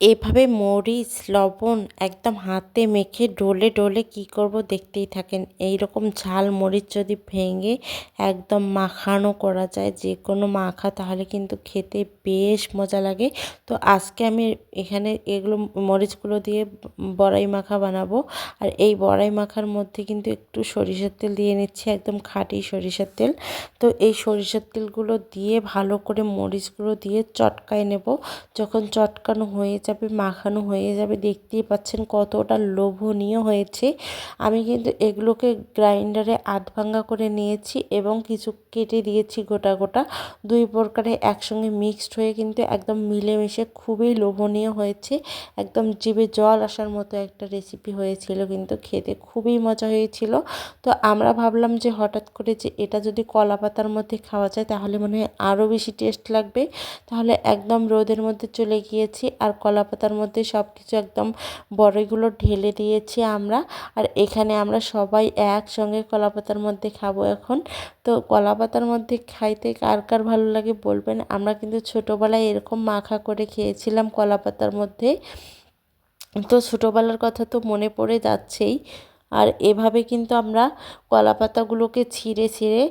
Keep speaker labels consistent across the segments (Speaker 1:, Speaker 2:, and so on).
Speaker 1: এভাবে মরিচ লবণ একদম হাতে মেখে ডলে ডলে কি করব দেখতেই থাকেন। এই রকম ঝাল মরিচ যদি ভেঙে একদম মাখানো করা যায়, যে কোনো মাখা, তাহলে কিন্তু খেতে বেশ মজা লাগে। তো আজকে আমি এখানে এগুলো মরিচগুলো দিয়ে বড়াই মাখা বানাবো। আর এই বড়াই মাখার মধ্যে কিন্তু একটু সরিষার তেল দিয়ে নিচ্ছি, একদম খাঁটি সরিষার তেল। তো এই সরিষার তেলগুলো দিয়ে ভালো করে মরিচগুলো দিয়ে চটকায় নেব। যখন চটকানো হয়ে যাবে, মাখানো হয়ে যাবে, দেখতেই পাচ্ছেন কতটা লোভনীয় হয়েছে। আমি কিন্তু এগুলোকে গ্রাইন্ডারে আধ ভাঙা করে নিয়েছি এবং কিছু কেটে দিয়েছি গোটা গোটা। দুই প্রকারে একসঙ্গে মিক্সড হয়ে কিন্তু একদম মিলেমিশে খুবই লোভনীয় হয়েছে। একদম জিভে জল আসার মতো একটা রেসিপি হয়েছিল, কিন্তু খেতে খুবই মজা হয়েছিল। তো আমরা ভাবলাম যে হঠাৎ করে যে এটা যদি কলা পাতার মধ্যে খাওয়া যায় তাহলে মনে হয় আরও বেশি টেস্ট লাগবে। তাহলে একদম রোদের মধ্যে চলে গিয়েছি আর কলা পাতার মধ্যে সব কিছু একদম বড়ইগুলো ঢেলে দিয়েছি আমরা। আর এখানে আমরা সবাই একসঙ্গে কলা পাতার মধ্যে খাবো এখন। তো কলা পাতার মধ্যে খাইতে কার কার ভালো লাগে বলবেন। আমরা কিন্তু ছোটোবেলায় এরকম মাখা করে খেয়েছিলাম কলা পাতার মধ্যে। তো ছোটোবেলার কথা তো মনে পড়ে যাচ্ছেই। আর এভাবে কিন্তু আমরা কলাপাতাগুলোকে ছিঁড়ে ছিঁড়ে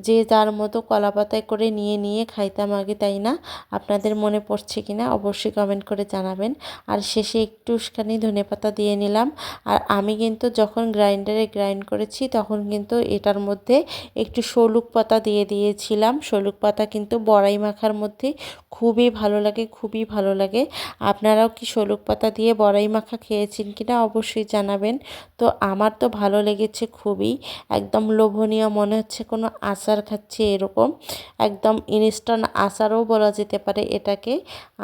Speaker 1: যে যার মতো কলাপাতায় করে নিয়ে নিয়ে খাইতাম আগে, তাই না? আপনাদের মনে পড়ছে কি না অবশ্যই কমেন্ট করে জানাবেন। আর শেষে একটুখানি ধনেপাতা দিয়ে নিলাম। আর আমি কিন্তু যখন গ্রাইন্ডারে গ্রাইন্ড করেছি তখন কিন্তু এটার মধ্যে একটু শলুক পাতা দিয়ে দিয়েছিলাম। শলুক পাতা কিন্তু বড়াই মাখার মধ্যে খুবই ভালো লাগে, খুবই ভালো লাগে। আপনারাও কি শলুক পাতা দিয়ে বড়াই মাখা খেয়েছেন কিনা অবশ্যই জানাবেন। তো আমার তো ভালো লেগেছে খুবই, একদম লোভনীয়, মনে হচ্ছে কোনো আচার খাচ্ছি এরকম। একদম ইনস্ট্যান্ট আচারও বলা যেতে পারে এটাকে।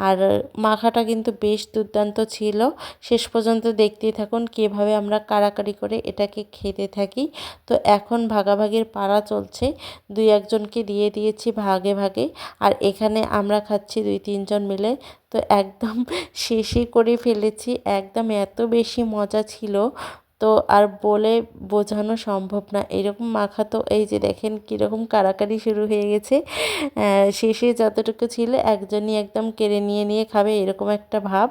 Speaker 1: আর মাখাটা কিন্তু বেশ দুর্দান্ত ছিল। শেষ পর্যন্ত দেখতেই থাকুন কীভাবে আমরা কাড়াকাড়ি করে এটাকে খেতে থাকি। তো এখন ভাগাভাগির পালা চলছে, দুই একজনকে দিয়ে দিয়েছি ভাগে ভাগে। আর এখানে আমরা খাচ্ছি দুই তিনজন মিলে। তো একদম শেষে করে ফেলেছি, একদম এত বেশি মজা ছিল তো আর বলে বোঝানো সম্ভব না। এরকম মাখা তো এই যে দেখেন কীরকম কাড়াকাড়ি শুরু হয়ে গেছে। শেষে যতটুকু ছিল একজনই একদম কেড়ে নিয়ে নিয়ে খাবে, এরকম একটা ভাব।